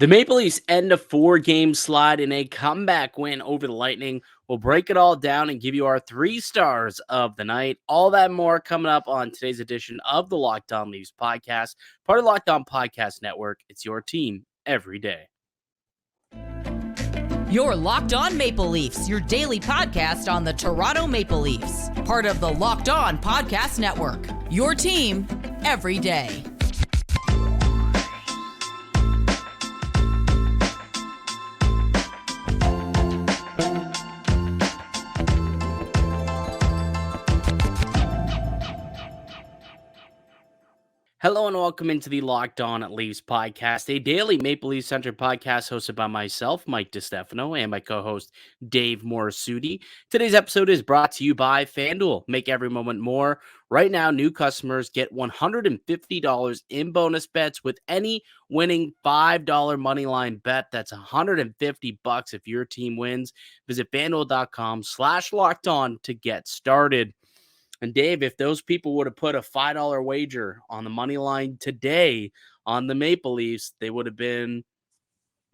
The Maple Leafs end a 4-game slide in a comeback win over the Lightning. We'll break it all down and give you our 3 stars of the night. All that and more coming up on today's edition of the Locked On Leafs podcast, part of the Locked On Podcast Network. It's your team every day. You're Locked On Maple Leafs, your daily podcast on the Toronto Maple Leafs, part of the Locked On Podcast Network. Your team every day. Hello and welcome into the Locked On Leafs podcast, a daily Maple Leafs centered podcast hosted by myself, Mike DiStefano, and my co-host, Dave Morassutti. Today's episode is brought to you by FanDuel. Make every moment more. Right now, new customers get $150 in bonus bets with any winning $5 moneyline bet. That's $150 if your team wins. Visit FanDuel.com/LockedOn to get started. And Dave, if those people would have put a $5 wager on the money line today on the Maple Leafs, they would have been,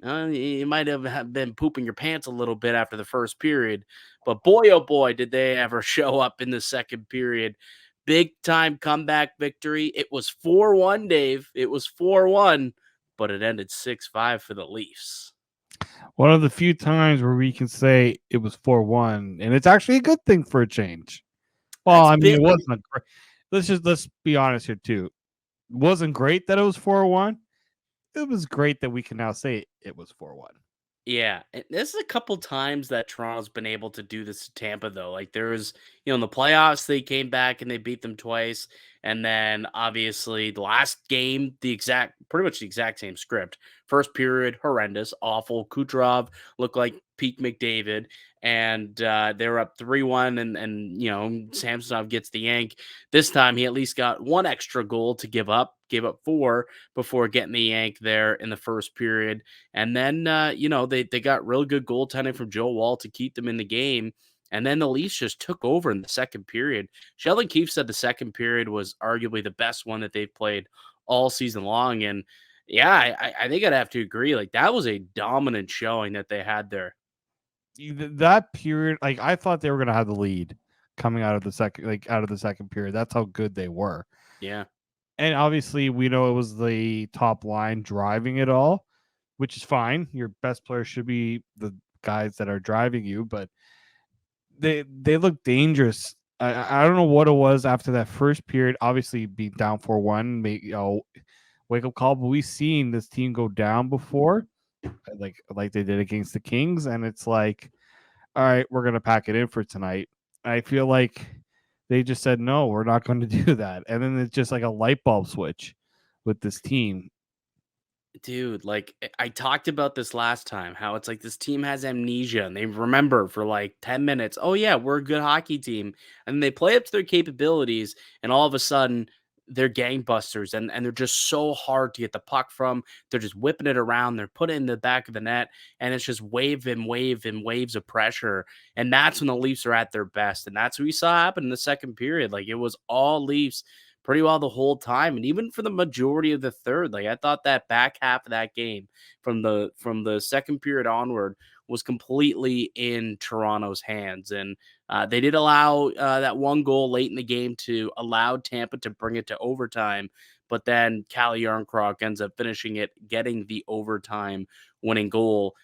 you might have been pooping your pants a little bit after the first period. But boy, oh boy, did they ever show up in the second period. Big time comeback victory. It was 4-1, Dave. It was 4-1, but it ended 6-5 for the Leafs. One of the few times where we can say it was 4-1, and it's actually a good thing for a change. Well, I mean, it wasn't great. Let's be honest here too. It wasn't great that it was 4-1. It was great that we can now say it was 4-1. Yeah, this is a couple times that Toronto's been able to do this to Tampa, though. Like there's, in the playoffs, they came back and they beat them twice. And then obviously the last game, pretty much the exact same script. First period, horrendous, awful. Kucherov looked like peak McDavid. And they were up 3-1 and Samsonov gets the yank. This time he at least got one extra goal to gave up 4 before getting the yank there in the first period. And then, they got real good goaltending from Joe Woll to keep them in the game. And then the Leafs just took over in the second period. Sheldon Keefe said the second period was arguably the best one that they've played all season long. And yeah, I think I'd have to agree. Like that was a dominant showing that they had there. That period, like I thought they were going to have the lead coming out of the second period. That's how good they were. Yeah. And obviously we know it was the top line driving it all, which is fine. Your best players should be the guys that are driving you, but they look dangerous. I don't know what it was after that first period. Obviously being down 4-1, wake up call, but we've seen this team go down before. Like they did against the Kings, and it's like, all right, we're gonna pack it in for tonight. I feel like they just said no, we're not going to do that, and then it's just like a light bulb switch with this team. Dude, like I talked about this last time, how it's like this team has amnesia and they remember for like 10 minutes, oh yeah, we're a good hockey team, and they play up to their capabilities, and all of a sudden they're gangbusters and they're just so hard to get the puck from. They're just whipping it around. They're putting it in the back of the net, and it's just wave and waves of pressure. And that's when the Leafs are at their best. And that's what we saw happen in the second period. Like it was all Leafs pretty well the whole time. And even for the majority of the third, like I thought that back half of that game from the second period onward was completely in Toronto's hands. And they did allow that one goal late in the game to allow Tampa to bring it to overtime. But then Calle Jarnkrok ends up finishing it, getting the overtime winning goal.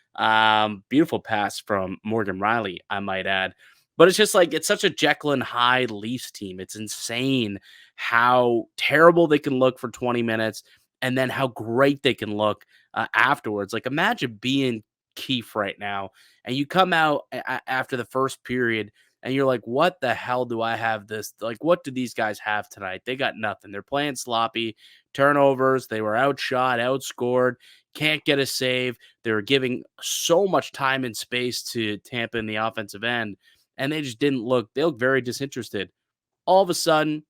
Beautiful pass from Morgan Rielly, I might add. But it's just like, it's such a Jekyll and Hyde Leafs team. It's insane how terrible they can look for 20 minutes and then how great they can look afterwards. Like imagine being Keefe right now and you come out after the first period and you're like, what the hell do I have this? Like, what do these guys have tonight? They got nothing. They're playing sloppy, turnovers. They were outshot, outscored, can't get a save. They were giving so much time and space to Tampa in the offensive end. And they just didn't look, they look very disinterested. All of a sudden,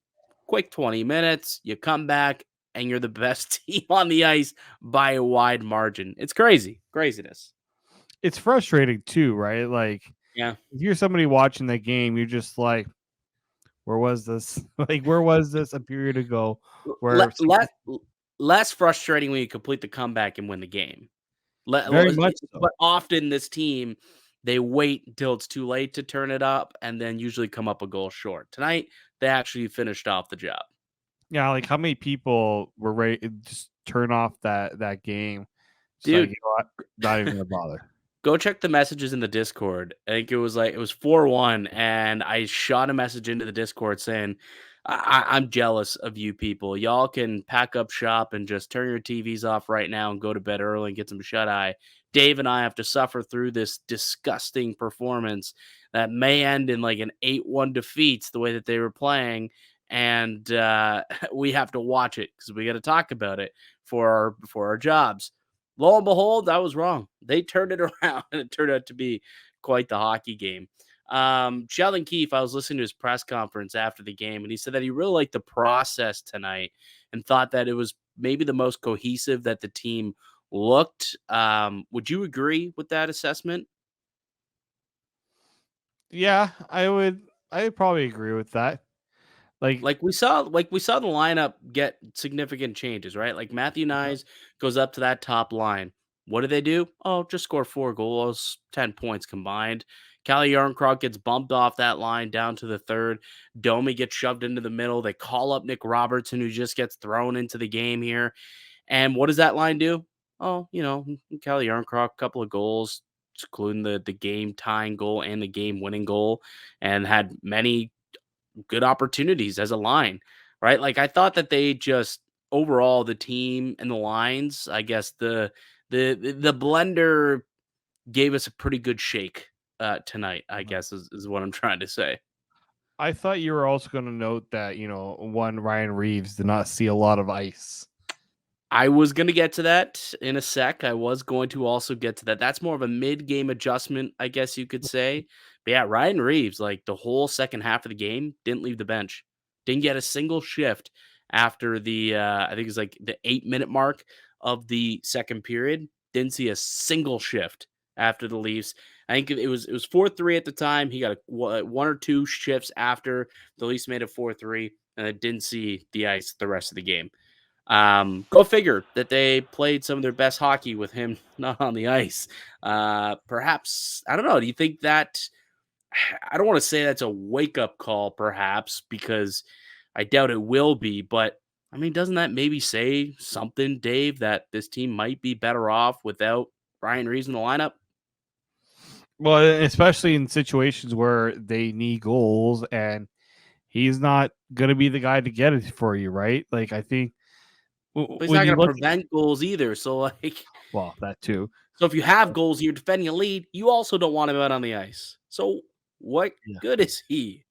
quick 20 minutes, you come back, and you're the best team on the ice by a wide margin. It's craziness. It's frustrating too, right? Like, yeah, if you're somebody watching the game, you're just like, where was this? Like, where was this a period ago? Where less frustrating when you complete the comeback and win the game. Very much so. But often this team, they wait until it's too late to turn it up and then usually come up a goal short. Tonight, they actually finished off the job. Yeah, like how many people were ready to just turn off that game? It's like, Dude, you know what? Not even gonna bother. go check the messages in the Discord. I think it was 4-1, and I shot a message into the Discord saying, I'm jealous of you people. Y'all can pack up shop and just turn your TVs off right now and go to bed early and get some shut eye. Dave and I have to suffer through this disgusting performance that may end in like an 8-1 defeat the way that they were playing. And we have to watch it because we got to talk about it for our jobs. Lo and behold, I was wrong. They turned it around, and it turned out to be quite the hockey game. Sheldon Keefe, I was listening to his press conference after the game, and he said that he really liked the process tonight and thought that it was maybe the most cohesive that the team looked. Would you agree with that assessment? Yeah, I'd probably agree with that. Like we saw the lineup get significant changes, right? Like Matthew Knies goes up to that top line. What do they do? Oh, just score 4 goals, 10 points combined. Calle Jarnkrok gets bumped off that line down to the third. Domi gets shoved into the middle. They call up Nick Robertson, who just gets thrown into the game here. And what does that line do? Oh, Calle Jarnkrok, a couple of goals, including the game tying goal and the game winning goal, and had many good opportunities as a line, right? Like I thought that they just overall the team and the lines, I guess the blender gave us a pretty good shake tonight, I guess is what I'm trying to say. I thought you were also going to note that, one Ryan Reaves did not see a lot of ice. I was going to get to that in a sec. I was going to also get to that. That's more of a mid-game adjustment, I guess you could say. But yeah, Ryan Reaves, like the whole second half of the game, didn't leave the bench. Didn't get a single shift after the I think it's like the 8-minute mark of the second period. Didn't see a single shift after the Leafs. I think it was 4-3 at the time. He got one or two shifts after the Leafs made it 4-3, and I didn't see the ice the rest of the game. Go figure that they played some of their best hockey with him not on the ice. Perhaps, I don't know. Do you think that, I don't want to say that's a wake up call, perhaps, because I doubt it will be, but I mean, doesn't that maybe say something, Dave, that this team might be better off without Ryan Reaves in the lineup? Well, especially in situations where they need goals and he's not going to be the guy to get it for you, right? Like, I think But he's when not you going to look prevent goals either. So, like, well, that too. so if you have goals, you're defending a lead, you also don't want him out on the ice. So, what Yeah. good is he?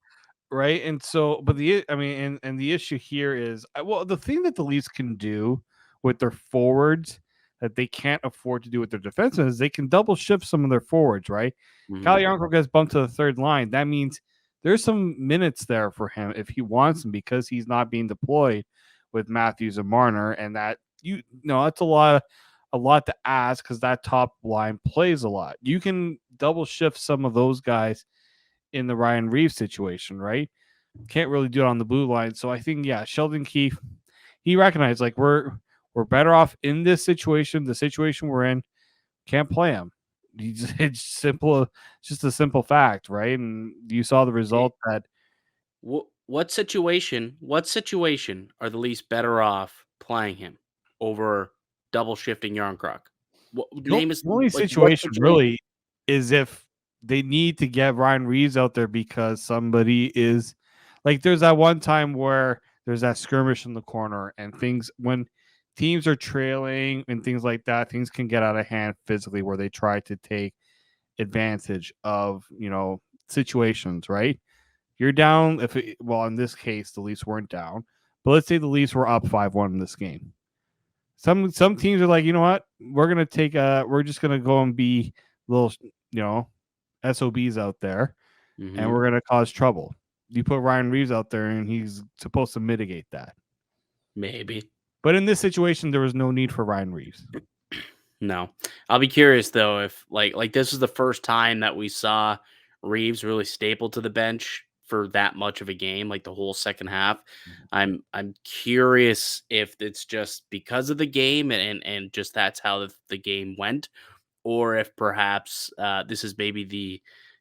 Right. And so, but and the issue here is, well, the thing that the Leafs can do with their forwards that they can't afford to do with their defensemen is they can double shift some of their forwards, right? Calle Jarnkrok gets bumped to the third line. That means there's some minutes there for him if he wants them because he's not being deployed with Matthews and Marner, and that that's a lot to ask because that top line plays a lot. You can double shift some of those guys in the Ryan Reaves situation, right? Can't really do it on the blue line. So I think, yeah, Sheldon Keefe, he recognized like we're better off in this situation, the situation we're in, can't play him. It's simple, it's just a simple fact, right? And you saw the result that What situation are the Leafs better off playing him over double shifting Yarncroc? Name is the only like what situation situation? really is if they need to get Ryan Reaves out there because somebody is like there's that one time where there's that skirmish in the corner and things when teams are trailing and things like that, things can get out of hand physically where they try to take advantage of, situations, right? You're down well, in this case, the Leafs weren't down, but let's say the Leafs were up 5-1 in this game. Some teams are like, you know what? We're just gonna go and be little, SOBs out there, and we're gonna cause trouble. You put Ryan Reaves out there, and he's supposed to mitigate that. Maybe. But in this situation, there was no need for Ryan Reaves. No. I'll be curious though if like this is the first time that we saw Reaves really stapled to the bench for that much of a game, like the whole second half. I'm curious if it's just because of the game and just that's how the game went, or if perhaps this is maybe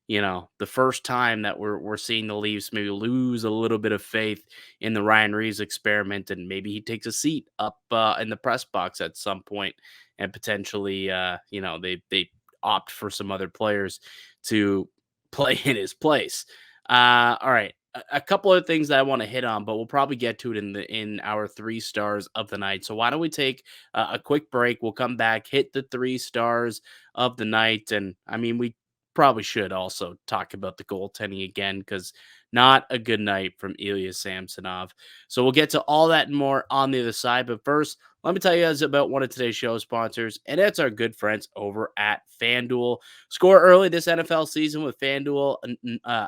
the first time that we're seeing the Leafs maybe lose a little bit of faith in the Ryan Reaves experiment, and maybe he takes a seat up in the press box at some point, and potentially they opt for some other players to play in his place. All right. A couple of things that I want to hit on, but we'll probably get to it in our 3 stars of the night. So why don't we take a quick break? We'll come back, hit the 3 stars of the night, and I mean we probably should also talk about the goaltending again because not a good night from Ilya Samsonov. So we'll get to all that and more on the other side. But first, let me tell you guys about one of today's show sponsors, and it's our good friends over at FanDuel. Score early this NFL season with FanDuel,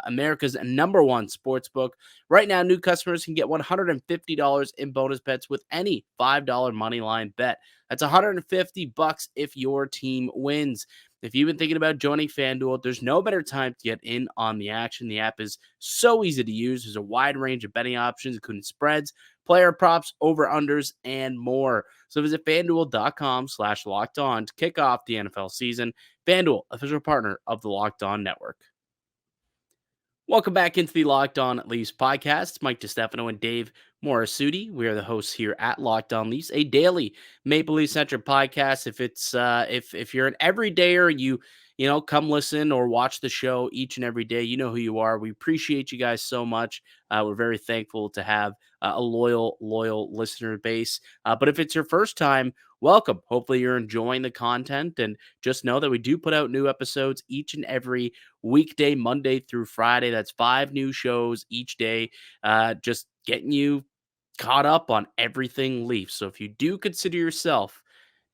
America's #1 sportsbook. Right now, new customers can get $150 in bonus bets with any $5 money line bet. That's $150 if your team wins. If you've been thinking about joining FanDuel, there's no better time to get in on the action. The app is so easy to use. There's a wide range of betting options, including spreads, player props, over-unders, and more. So visit FanDuel.com/locked-on to kick off the NFL season. FanDuel, official partner of the Locked On Network. Welcome back into the Locked On Leafs podcast. Mike DiStefano and Dave Morassutti. We are the hosts here at Locked On Leafs, a daily Maple Leaf centric podcast. If it's if you're an everydayer, you come listen or watch the show each and every day, you know who you are. We appreciate you guys so much. We're very thankful to have a loyal listener base. But if it's your first time, welcome. Hopefully you're enjoying the content, and just know that we do put out new episodes each and every weekday, Monday through Friday. That's 5 new shows each day, just getting you caught up on everything Leafs. So if you do consider yourself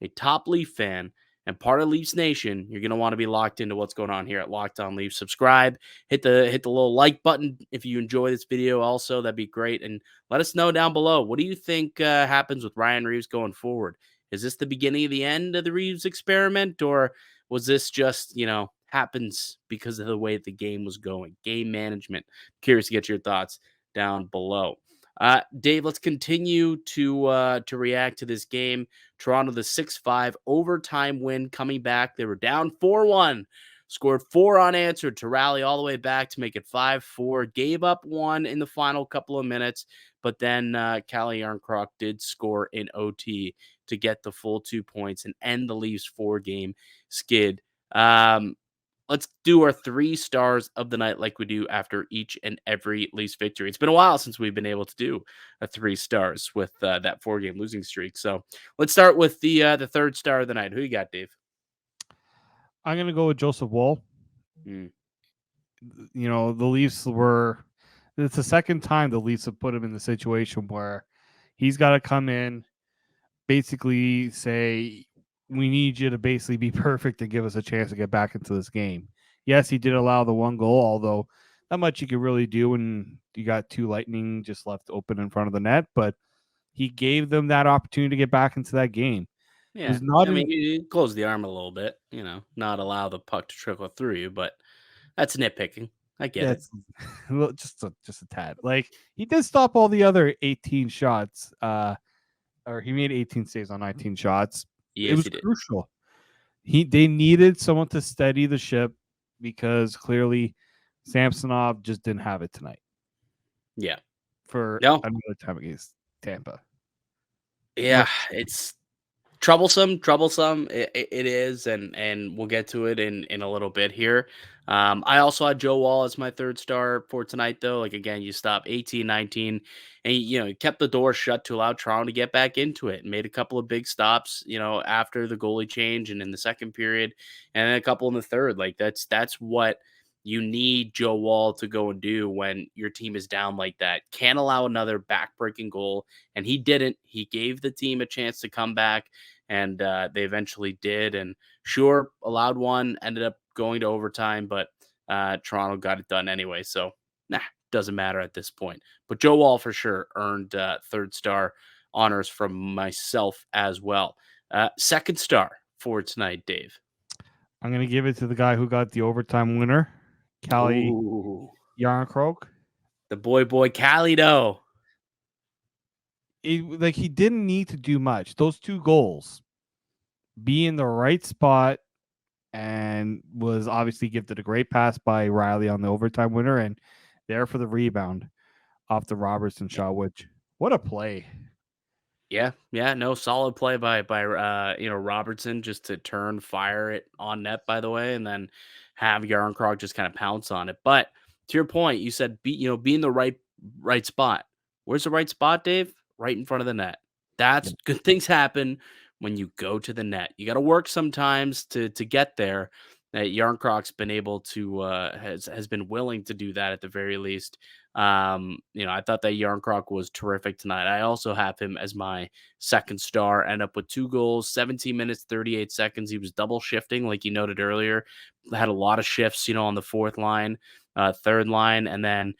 a top Leaf fan and part of Leafs Nation, you're going to want to be locked into what's going on here at Locked On Leafs. Subscribe, hit the little like button if you enjoy this video also. That'd be great. And let us know down below, what do you think happens with Ryan Reaves going forward? Is this the beginning of the end of the Reaves experiment, or was this just, happens because of the way the game was going? Game management. Curious to get your thoughts down below. Dave, let's continue to react to this game. Toronto, the 6-5 overtime win coming back. They were down 4-1, scored 4 unanswered to rally all the way back to make it 5-4. Gave up 1 in the final couple of minutes, but then Calle Jarnkrok did score in OT to get the full 2 points and end the Leafs 4-game skid. Let's do our 3 stars of the night like we do after each and every Leafs victory. It's been a while since we've been able to do a 3 stars with that 4-game losing streak. So let's start with the 3rd star of the night. Who you got, Dave? I'm going to go with Joseph Woll. The Leafs it's the second time the Leafs have put him in the situation where he's got to come in, basically say, we need you to basically be perfect and give us a chance to get back into this game. Yes, he did allow the 1 goal, although not much you could really do when you got 2 Lightning just left open in front of the net, but he gave them that opportunity to get back into that game. Yeah, he closed the arm a little bit, not allow the puck to trickle through you, but that's nitpicking. I get it. Just a tad. Like, he did stop all the other 18 shots, or he made 18 saves on 19 shots. Yes, it was crucial. They needed someone to steady the ship because clearly Samsonov just didn't have it tonight. Yeah. For another time against Tampa. Yeah, it's troublesome. It is, and we'll get to it in a little bit here. I also had Joe Woll as my 3rd star for tonight, though. Like, again, you stop 18-19, and he kept the door shut to allow Toronto to get back into it, and made a couple of big stops, after the goalie change and in the second period, and then a couple in the third. Like, that's what you need Joe Woll to go and do when your team is down like that. Can't allow another backbreaking goal, and he didn't. He gave the team a chance to come back, and they eventually did. And sure, allowed 1, ended up going to overtime, but Toronto got it done anyway. So, doesn't matter at this point. But Joe Woll for sure earned 3rd star honors from myself as well. 2nd star for tonight, Dave. I'm going to give it to the guy who got the overtime winner, Calle Jarnkrok. The boy Calle, though. He didn't need to do much. Those 2 goals, be in the right spot and was obviously gifted a great pass by Riley on the overtime winner, and there for the rebound off the Robertson shot. Which what a play! Yeah, no, solid play by Robertson just to fire it on net, by the way, and then have Jarnkrok just kind of pounce on it. But to your point, you said be in the right spot. Where's the right spot, Dave? Right in front of the net. Yeah. That's good things happen when you go to the net. You got to work sometimes to get there. That Jarnkrok's been able to has been willing to do that at the very least. I thought that Jarnkrok was terrific tonight. I also have him as my second star, end up with 2 goals, 17 minutes, 38 seconds. He was double shifting, like you noted earlier. Had a lot of shifts, on the fourth line, third line, and then,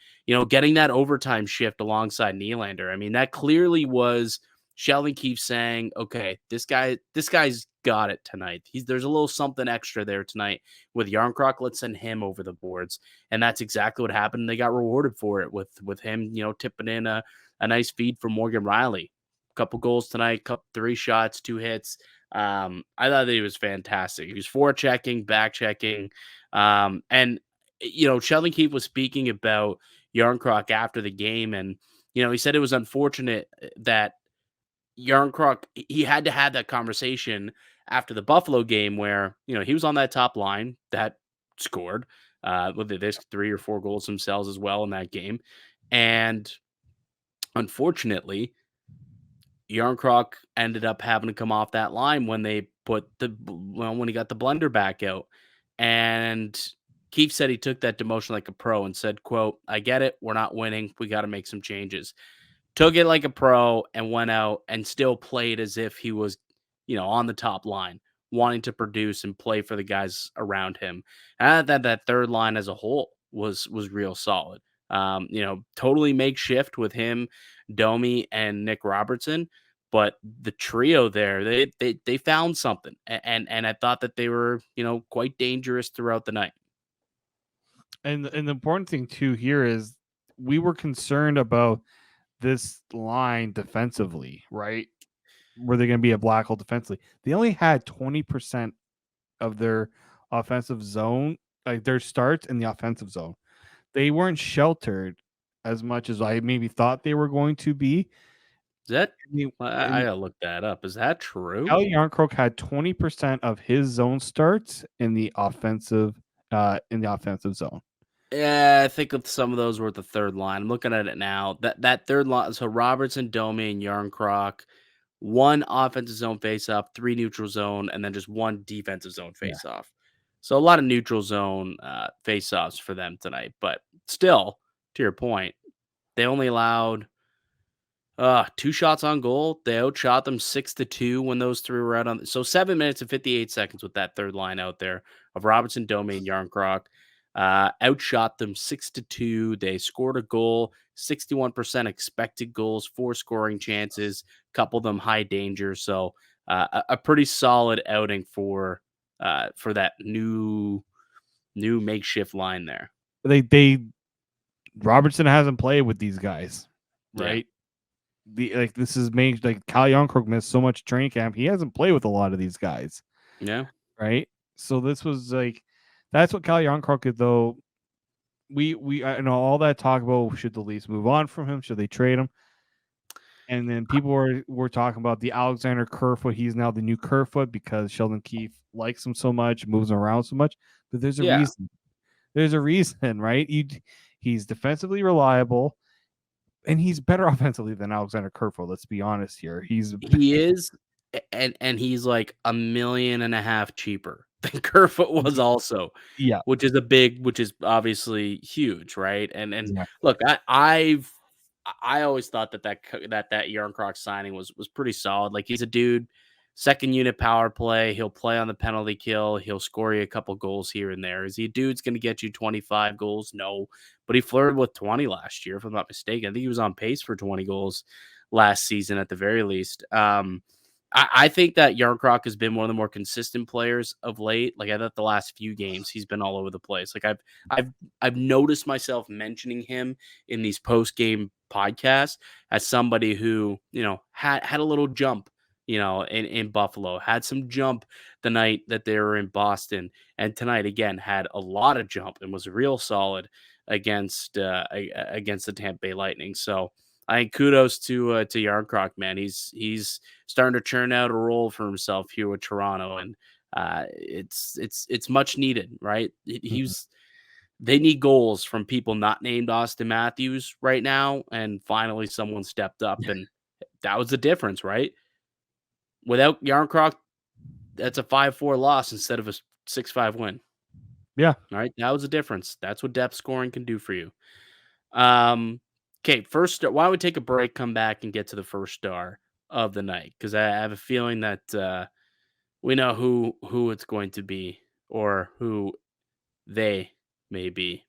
getting that overtime shift alongside Nylander. I mean, that clearly was Sheldon Keefe saying, okay, this guy's got it tonight. There's a little something extra there tonight with Jarnkrok. Let's send him over the boards. And that's exactly what happened. They got rewarded for it with him, tipping in a nice feed from Morgan Riley. Couple goals tonight, 3 shots, 2 hits. I thought that he was fantastic. He was forechecking, back checking. And Sheldon Keefe was speaking about Jarnkrok after the game, and he said it was unfortunate that Jarnkrok, he had to have that conversation after the Buffalo game where, he was on that top line that scored. There's 3 or 4 goals themselves as well in that game. And unfortunately, Jarnkrok ended up having to come off that line when they when he got the blender back out. And Keefe said he took that demotion like a pro and said, quote, "I get it. We're not winning. We got to make some changes." Took it like a pro and went out and still played as if he was, on the top line, wanting to produce and play for the guys around him. And that third line as a whole was real solid. Totally makeshift with him, Domi, and Nick Robertson. But the trio there, they found something, and I thought that they were, quite dangerous throughout the night. And the important thing too here is we were concerned about this line defensively, right? Were they going to be a black hole defensively? They only had 20% of their offensive zone, like their starts in the offensive zone. They weren't sheltered as much as I maybe thought they were going to be. Is that? I And gotta look that up. Is that true? Calle Jarnkrok had 20% of his zone starts in the offensive zone. Yeah, I think of some of those were at the third line. I'm looking at it now. That third line, so Robertson, Domi, and Jarnkrok, 1 offensive zone faceoff, 3 neutral zone, and then just 1 defensive zone Yeah. faceoff. So a lot of neutral zone faceoffs for them tonight. But still, to your point, they only allowed 2 shots on goal. They outshot them 6-2 when those 3 were out on. So 7 minutes and 58 seconds with that third line out there of Robertson, Domi, and Jarnkrok. Outshot them 6-2. They scored a goal, 61% expected goals, 4 scoring chances, couple of them high danger. So a pretty solid outing for that new makeshift line there. They Robertson hasn't played with these guys, Yeah. right? This is made like Calle Jarnkrok missed so much training camp. He hasn't played with a lot of these guys. Yeah. Right. So this was like that's what Calle Jarnkrok is though. I know all that talk about should the Leafs move on from him, should they trade him? And then people were talking about the Alexander Kerfoot. He's now the new Kerfoot because Sheldon Keefe likes him so much, moves him around so much. But there's a reason. There's a reason, right? He's defensively reliable, and he's better offensively than Alexander Kerfoot. Let's be honest here. He is, and he's like $1.5 million cheaper than Kerfoot was also. Yeah. Which is obviously huge, right? And Exactly. look, I always thought that Jarnkrok signing was pretty solid. Like, he's a dude, second unit power play. He'll play on the penalty kill. He'll score you a couple goals here and there. Is he a dude's going to get you 25 goals? No, but he flirted with 20 last year, if I'm not mistaken. I think he was on pace for 20 goals last season at the very least. I think that Jarnkrok has been one of the more consistent players of late. Like, I thought the last few games he's been all over the place. Like, I've noticed myself mentioning him in these post game podcasts as somebody who had a little jump in Buffalo, had some jump the night that they were in Boston, and tonight again had a lot of jump and was real solid against against the Tampa Bay Lightning. So I think kudos to Jarnkrok, man. He's starting to churn out a role for himself here with Toronto, and it's much needed, right? Mhm. They need goals from people not named Auston Matthews right now, and finally someone stepped up, and that was the difference, right? Without Jarnkrok, that's a 5-4 loss instead of a 6-5 win. Yeah. All right, that was the difference. That's what depth scoring can do for you. Okay, first, why don't we take a break, come back, and get to the first star of the night? Because I have a feeling that we know who it's going to be, or who they may be.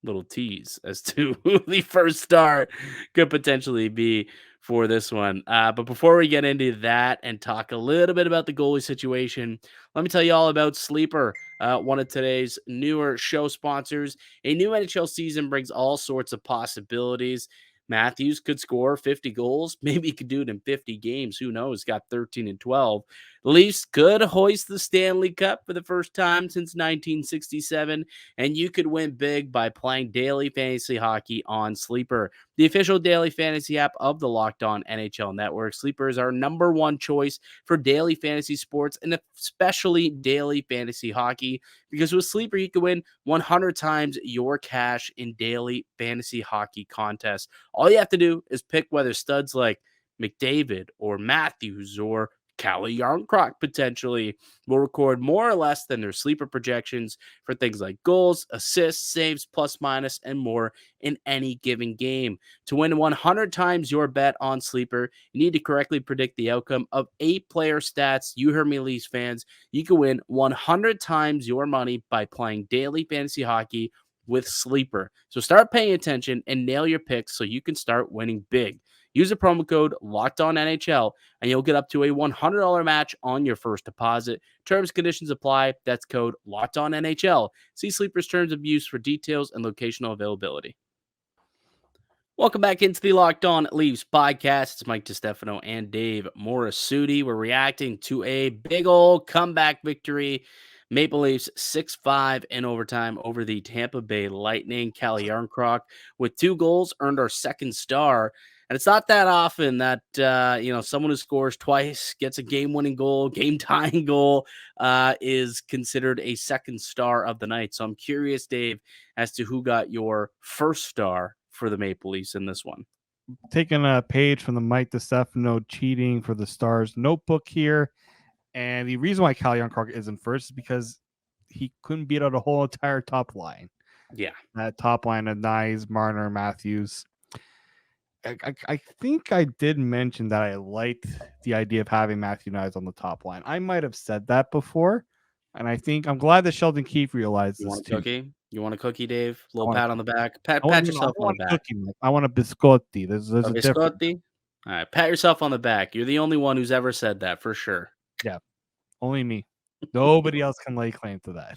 Little tease as to who the first star could potentially be for this one. But before we get into that and talk a little bit about the goalie situation, let me tell you all about Sleeper, one of today's newer show sponsors. A new NHL season brings all sorts of possibilities. Matthews could score 50 goals. Maybe he could do it in 50 games. Who knows? Got 13 and 12. The Leafs could hoist the Stanley Cup for the first time since 1967, and you could win big by playing daily fantasy hockey on Sleeper, the official daily fantasy app of the Locked On NHL Network. Sleeper is our number one choice for daily fantasy sports, and especially daily fantasy hockey, because with Sleeper, you can win 100 times your cash in daily fantasy hockey contests. All you have to do is pick whether studs like McDavid or Matthews or Calle Jarnkrok potentially will record more or less than their sleeper projections for things like goals, assists, saves, plus minus, and more in any given game. To win 100 times your bet on Sleeper, you need to correctly predict the outcome of 8 player stats. You heard me, Leafs fans. You can win 100 times your money by playing daily fantasy hockey with Sleeper. So start paying attention and nail your picks so you can start winning big. Use the promo code LOCKEDONNHL and you'll get up to a $100 match on your first deposit. Terms and conditions apply. That's code LOCKEDONNHL. See Sleeper's terms of use for details and locational availability. Welcome back into the Locked On Leafs podcast. It's Mike DiStefano and Dave Morassutti. We're reacting to a big old comeback victory. Maple Leafs 6-5 in overtime over the Tampa Bay Lightning. Calle Jarnkrok with 2 goals earned our second star. And it's not that often that someone who scores twice, gets a game-winning goal, game-tying goal, is considered a second star of the night. So I'm curious, Dave, as to who got your first star for the Maple Leafs in this one. Taking a page from the Mike DiStefano cheating for the Stars notebook here. And the reason why Calle Jarnkrok isn't first is because he couldn't beat out a whole entire top line. Yeah. That top line of Knies, Marner, Matthews. I think I did mention that I liked the idea of having Matthew Knies on the top line. I might have said that before. And I think I'm glad that Sheldon Keefe realized You this want a too. cookie? You want a cookie, Dave? Little want pat a on the back. Pat I yourself on the back. cookie, I want a biscotti. There's a difference. Biscotti? All right, pat yourself on the back. You're the only one who's ever said that for sure. Yeah, only me. Nobody else can lay claim to that.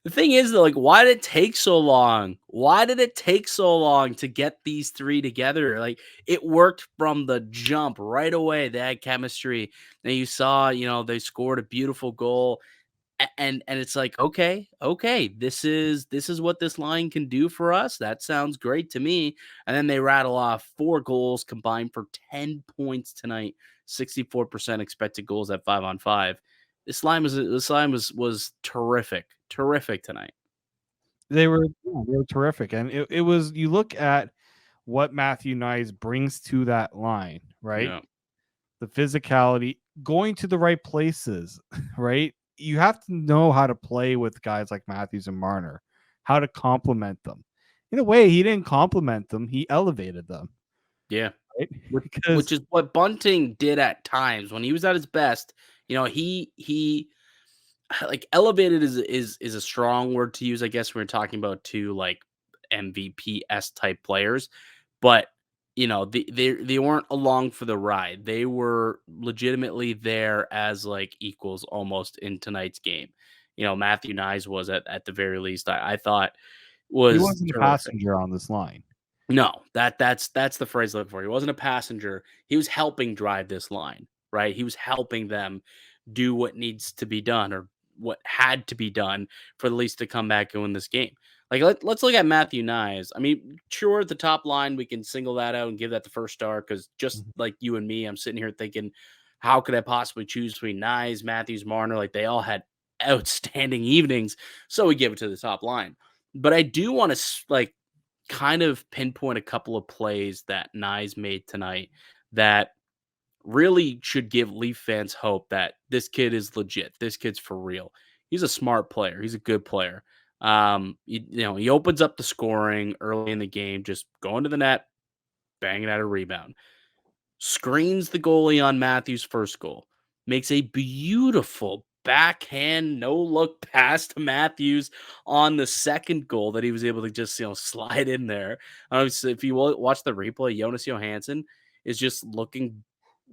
The thing is, though, like, why did it take so long? Why did it take so long to get these three together? Like, it worked from the jump right away. They had chemistry. And you saw, they scored a beautiful goal. And it's like, okay, this is what this line can do for us. That sounds great to me. And then they rattle off 4 goals combined for 10 points tonight, 64% expected goals at 5-on-5. This line was terrific tonight. They were terrific, and it was. You look at what Matthew Knies brings to that line, right? Yeah. The physicality, going to the right places, right? You have to know how to play with guys like Matthews and Marner, how to complement them. In a way, he didn't compliment them; he elevated them. Yeah, right? Which is what Bunting did at times when he was at his best. He like elevated is a strong word to use. I guess we're talking about 2 like MVP-s type players, but they weren't along for the ride. They were legitimately there as like equals almost in tonight's game. Matthew Knies was at the very least. I thought was he wasn't terrific. a passenger on this line. No, that's the phrase I'm looking for. He wasn't a passenger. He was helping drive this line. right? He was helping them do what needs to be done or what had to be done for the Leafs to come back and win this game. Like let's look at Matthew Knies. I mean, sure, the top line we can single that out and give that the first star because just Mhm. like you and me, I'm sitting here thinking, how could I possibly choose between Knies, Matthews, Marner? Like they all had outstanding evenings, so we give it to the top line. But I do want to like kind of pinpoint a couple of plays that Knies made tonight that really should give Leaf fans hope that this kid is legit. This kid's for real. He's a smart player. He's a good player. He opens up the scoring early in the game, just going to the net, banging out a rebound, screens the goalie on Matthews' first goal, makes a beautiful backhand no look pass to Matthews on the second goal that he was able to just slide in there. If you watch the replay, Jonas Johansson is just looking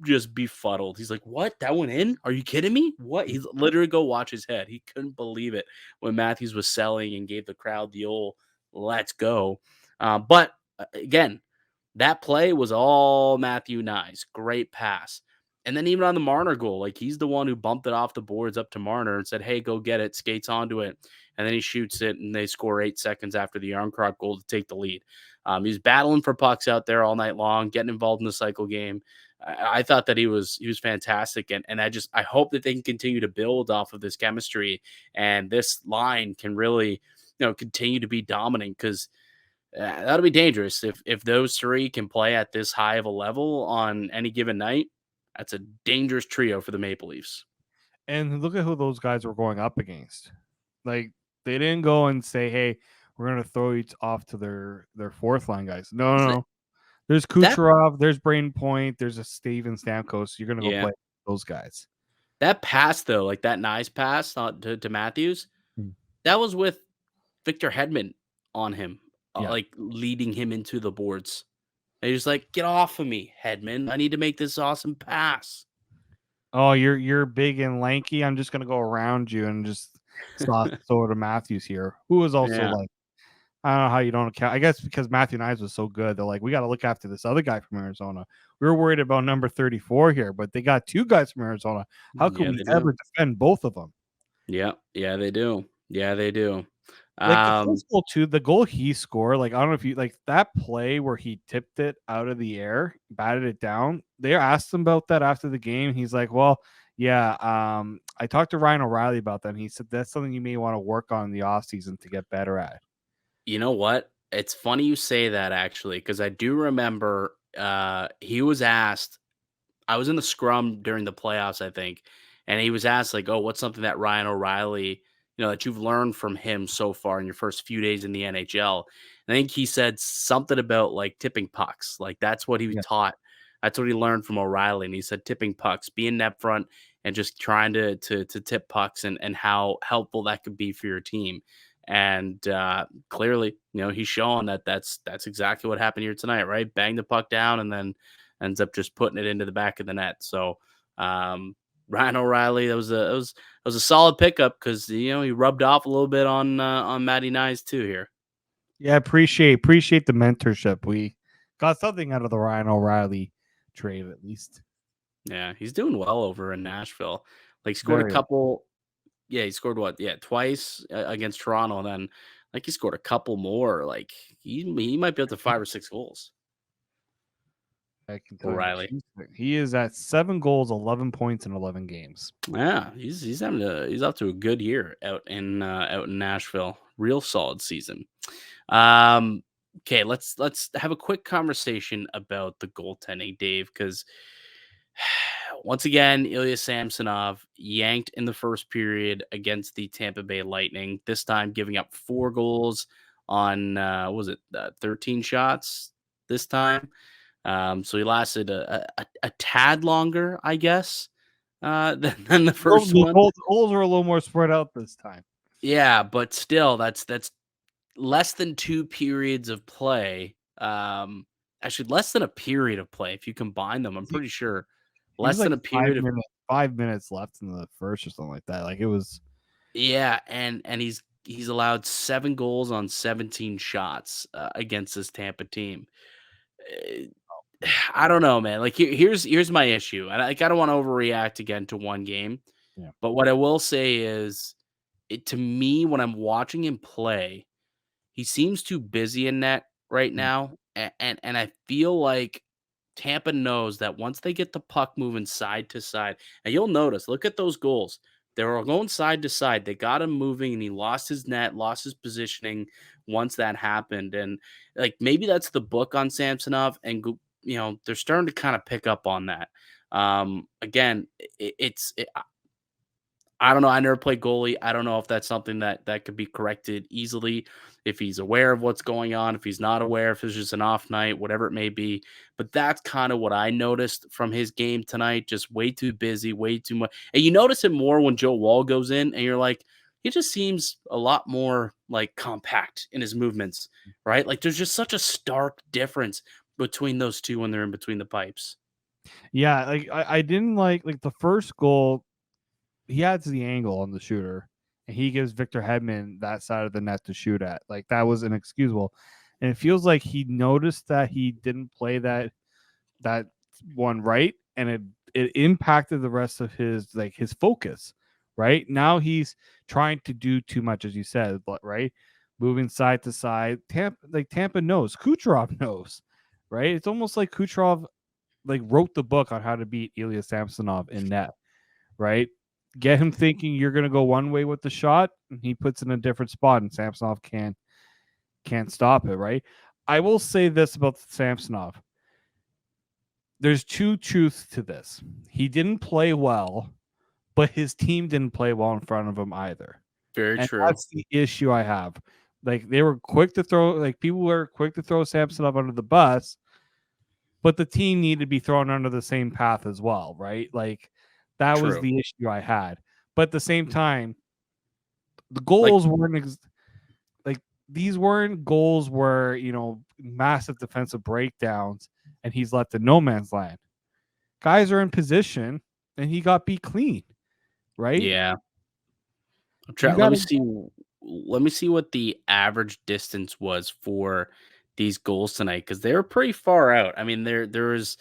just befuddled. He's like, "What? That went in? Are you kidding me? What?" He's literally go watch his head. He couldn't believe it when Matthews was selling and gave the crowd the old "Let's go." But again, that play was all Matthew Knies. Great pass. And then even on the Marner goal, like he's the one who bumped it off the boards up to Marner and said, "Hey, go get it." Skates onto it, and then he shoots it, and they score 8 seconds after the Jarnkrok goal to take the lead. He's battling for pucks out there all night long, getting involved in the cycle game. I thought that he was fantastic, and I hope that they can continue to build off of this chemistry, and this line can really continue to be dominant because that'll be dangerous if those three can play at this high of a level on any given night. That's a dangerous trio for the Maple Leafs. And look at who those guys were going up against. Like they didn't go and say, "Hey, we're going to throw each off to their fourth line guys." No, no, Th- no. There's That Kucherov, there's Braden Point, there's a Steven Stamkos. You're going to go yeah, play those guys. that pass though, like that nice pass to Matthews, Mm. that was with Victor Hedman on him, Yeah. like leading him into the boards. And he's like, "Get off of me, Hedman! I need to make this awesome pass." Oh, you're big and lanky. I'm just gonna go around you and just throw it to Matthews here, who was also Yeah. like, I don't know how you don't account. I guess because Matthew Knies was so good, they're like, we got to look after this other guy from Arizona. We were worried about number 34 here, but they got two guys from Arizona. How could Yeah, we they ever do. defend both of them? Yeah, yeah, they do. Yeah, they do. Like the Um, first goal too, the goal he scored, like I don't know if you like that play where he tipped it out of the air, batted it down. They asked him about that after the game. He's like, well, yeah, I talked to Ryan O'Reilly about that. And he said that's something you may want to work on in the offseason to get better at. you know what? It's funny you say that actually, because I do remember he was asked. I was in the scrum during the playoffs, I think, and he was asked like, "Oh, what's something that Ryan O'Reilly, that you've learned from him so far in your first few days in the NHL?" I think he said something about like tipping pucks. Like that's what he was Yeah. taught. That's what he learned from O'Reilly, and he said tipping pucks, being net front, and just trying to tip pucks, and how helpful that could be for your team. And clearly, he's showing that that's exactly what happened here tonight, right? Bang the puck down, and then ends up just putting it into the back of the net. So Ryan O'Reilly, that was a solid pickup because he rubbed off a little bit on Matty Knies too here. Yeah, appreciate the mentorship. We got something out of the Ryan O'Reilly trade at least. Yeah, he's doing well over in Nashville. Like scored a Very well. couple. Yeah, he scored what? Yeah, twice against Toronto. And then like he scored a couple more. Like he might be up to 5 or 6 goals. I can tell you. O'Reilly. He is at 7 goals, 11 points in 11 games. Yeah, he's off to a good year out in Nashville. Real solid season. Um, okay, let's have a quick conversation about the goaltending, Dave, because once again, Ilya Samsonov yanked in the first period against the Tampa Bay Lightning. This time, giving up 4 goals on what was it 13 shots this time. So he lasted a tad longer, I guess, than the Well, first the one. goals are a little more spread out this time. Yeah, but still, that's less than 2 periods of play. Actually, less than a period of play if you combine them. I'm He, pretty sure he was less like than a period of 5 minutes left in the first or something like that. Like it was yeah, and he's allowed 7 goals on 17 shots against this Tampa team. Uh, I don't know, man. Like here's my issue, and I don't want to overreact again to one game. Yeah. But what I will say is, to me, when I'm watching him play, he seems too busy in net right Mm. now, and I feel like Tampa knows that once they get the puck moving side to side, and you'll notice, look at those goals. They were going side to side. They got him moving, and he lost his net, lost his positioning once that happened. And like maybe that's the book on Samsonov, and they're starting to kind of pick up on that. Again, I don't know. I never played goalie. I don't know if that's something that could be corrected easily. If he's aware of what's going on, if he's not aware, if it's just an off night, whatever it may be. But that's kind of what I noticed from his game tonight. Just way too busy, way too much. And you notice it more when Joe Woll goes in, and you're like, he just seems a lot more like compact in his movements, right? Like there's just such a stark difference between those two when they're in between the pipes. Yeah, like I didn't like the first goal. He adds the angle on the shooter, and he gives Victor Hedman that side of the net to shoot at. Like that was inexcusable, and it feels like he noticed that he didn't play that one right, and it impacted the rest of his focus. Right now, he's trying to do too much, as you said, right, moving side to side. Tampa knows, Kucherov knows, right? It's almost like Kucherov wrote the book on how to beat Ilya Samsonov in net, right? Get him thinking you're going to go one way with the shot, and he puts it in a different spot, and Samsonov can't stop it, right? I will say this about Samsonov. There's two truths to this. He didn't play well, but his team didn't play well in front of him either. Very And true. that's the issue I have. Like they were quick to throw, people were quick to throw Samsonov under the bus, but the team needed to be thrown under the same path as well, right? Like that was True. the issue I had. But at the same time, the Like goals weren't these weren't goals where massive defensive breakdowns and he's left in no man's land. Guys are in position and he got beat clean, right? yeah. You Let got me to see. Let me see what the average distance was for these goals tonight because they were pretty far out. I mean, there was,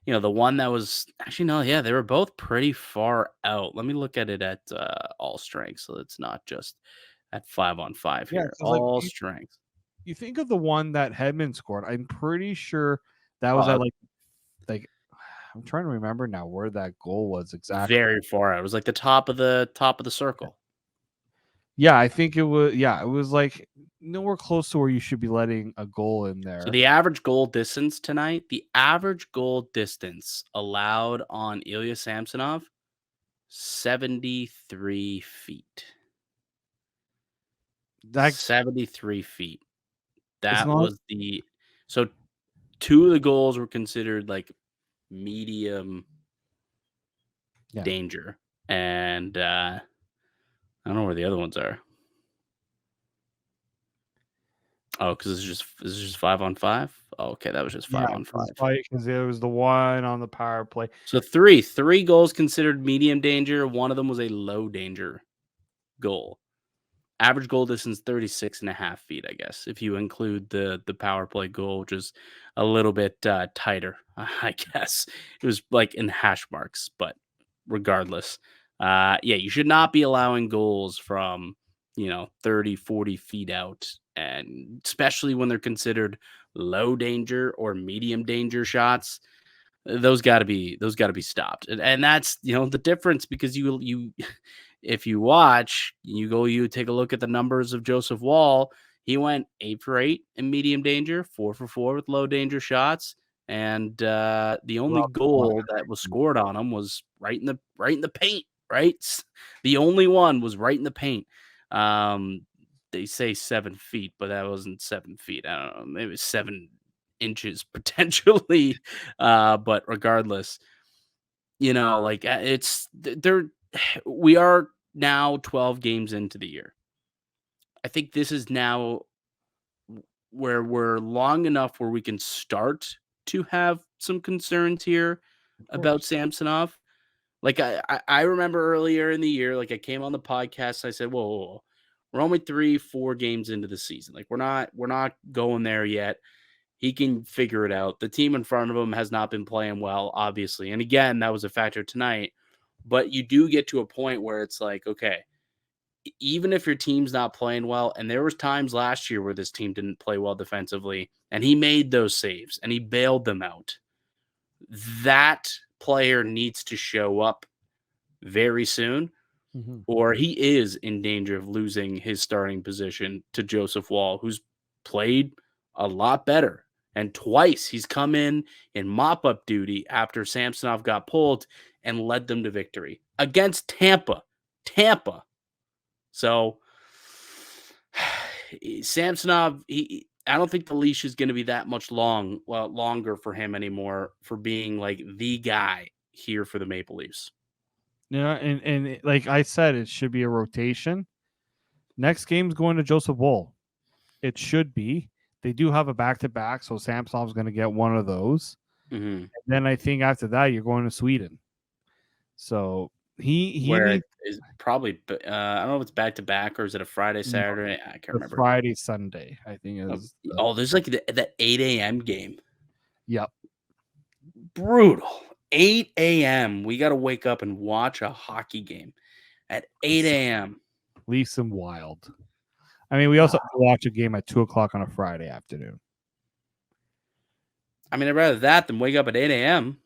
the one that was actually no, yeah, they were both pretty far out. Let me look at it at all strength, so it's not just at 5-on-5 yeah, here. because All strength. you think of the one that Hedman scored. I'm pretty sure that was at Uh, like I'm trying to remember now where that goal was exactly. very far out. It was like the top of the circle. Yeah, I think it was. Yeah, it was like nowhere close to where you should be letting a goal in So there. the average goal distance tonight, the average goal distance allowed on Ilya Samsonov, 73 feet. That's 73 feet. it's That not. was so 2 of the goals were considered like medium Yeah, danger. And I don't know where the other ones are. Oh, because this is just 5-on-5? Oh, okay, that was just yeah, 5-on-5. because it was the one on the power play. So three goals considered medium danger. One of them was a low danger goal. Average goal distance 36.5 feet, I guess, if you include the power play goal, which is a little bit tighter, I guess. It was like in hash marks, but regardless. Yeah, you should not be allowing goals from, 30, 40 feet out, and especially when they're considered low danger or medium danger shots. Those got to be stopped. And that's, the difference because you if you watch, you take a look at the numbers of Joseph Woll. He went 8 for 8 in medium danger, 4 for 4 with low danger shots, and the only Rob Wagner. goal that was scored on him was right in the paint. Right, the only one was right in the paint. They say 7 feet, but that wasn't 7 feet. I don't know, maybe 7 inches potentially. But regardless, like we are now 12 games into the year. I think this is now where we're long enough where we can start to have some concerns here Of about course. Samsonov. Like I remember earlier in the year, like I came on the podcast, I said, whoa, whoa, whoa. We're only 3-4 games into the season. Like we're not going there yet. He can figure it out. The team in front of him has not been playing well, obviously. And again, that was a factor tonight. But you do get to a point where it's like, okay, even if your team's not playing well, and there was times last year where this team didn't play well defensively, and he made those saves and he bailed them out. That player needs to show up very soon, or he is in danger of losing his starting position to Joseph Woll, who's played a lot better. And twice he's come in mop-up duty after Samsonov got pulled and led them to victory against Tampa. So Samsonov, I don't think the leash is going to be that much longer for him anymore for being like the guy here for the Maple Leafs. Yeah, and like I said, it should be a rotation. Next game's going to Joseph Woll. It should be. They do have a back-to-back, so Samsonov's going to get one of those. Mm-hmm. And then I think after that, you're going to Sweden. So he is probably I don't know if it's back-to-back or is it a Friday, Saturday? I can't remember. Friday, Sunday, I think it is. There's like the 8 a.m. game. Yep. Brutal. 8 a.m. We got to wake up and watch a hockey game at 8 a.m. Leafs and Wild. I mean, we also have to watch a game at 2 o'clock on a Friday afternoon. I mean, I'd rather that than wake up at 8 a.m.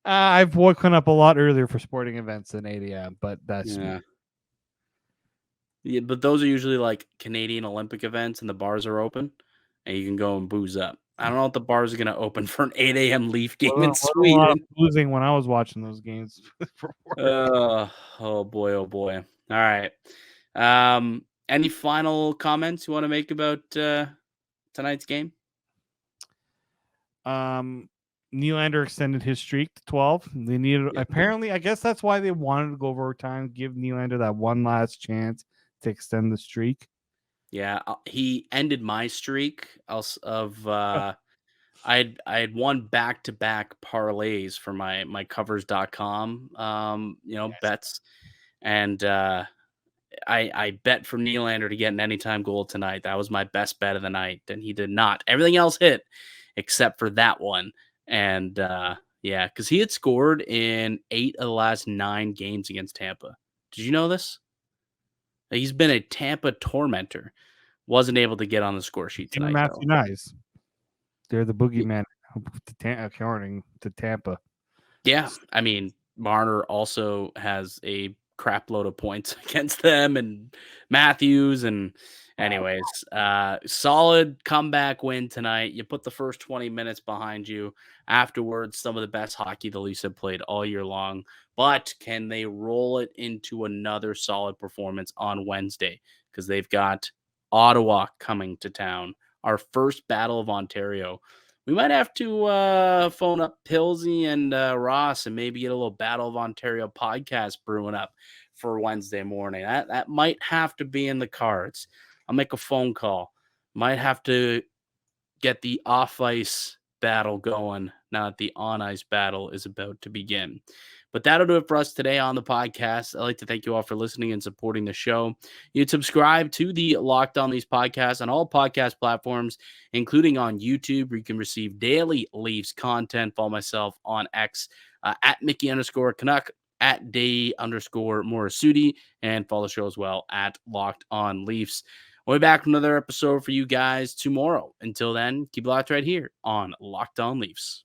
I've woken up a lot earlier for sporting events than 8 a.m., but that's me. Yeah, but those are usually like Canadian Olympic events and the bars are open and you can go and booze up. I don't know if the bars are going to open for an 8 a.m. Leaf game in Sweden. Losing when I was watching those games. Oh boy. All right. Any final comments you want to make about tonight's game? Nylander extended his streak to 12. They needed apparently, I guess that's why they wanted to go overtime, give Nylander that one last chance to extend the streak. Yeah, he ended my streak of I had won back-to-back parlays for my covers.com bets, and I bet for Nylander to get an anytime goal tonight. That was my best bet of the night, and he did not. Everything else hit except for that one. And because he had scored in 8 of the last 9 games against Tampa. Did you know this? He's been a Tampa tormentor. Wasn't able to get on the score sheet tonight. Matthew Knies. They're the boogeyman according to Tampa. Yeah, I mean, Marner also has a crap load of points against them, and Matthews, and anyways, solid comeback win tonight. You put the first 20 minutes behind you. Afterwards, some of the best hockey the Leafs have played all year long. But can they roll it into another solid performance on Wednesday? Because they've got Ottawa coming to town. Our first Battle of Ontario. We might have to phone up Pilsy and Ross and maybe get a little Battle of Ontario podcast brewing up for Wednesday morning. That might have to be in the cards. I'll make a phone call. Might have to get the off-ice battle going now that the on-ice battle is about to begin. But that'll do it for us today on the podcast. I'd like to thank you all for listening and supporting the show. You'd subscribe to the Locked On Leafs podcast on all podcast platforms, including on YouTube, where you can receive daily Leafs content. Follow myself on X at Mickey_Canuck, at Day_Morassutti, and follow the show as well at Locked On Leafs. We'll be back with another episode for you guys tomorrow. Until then, keep it locked right here on Locked On Leafs.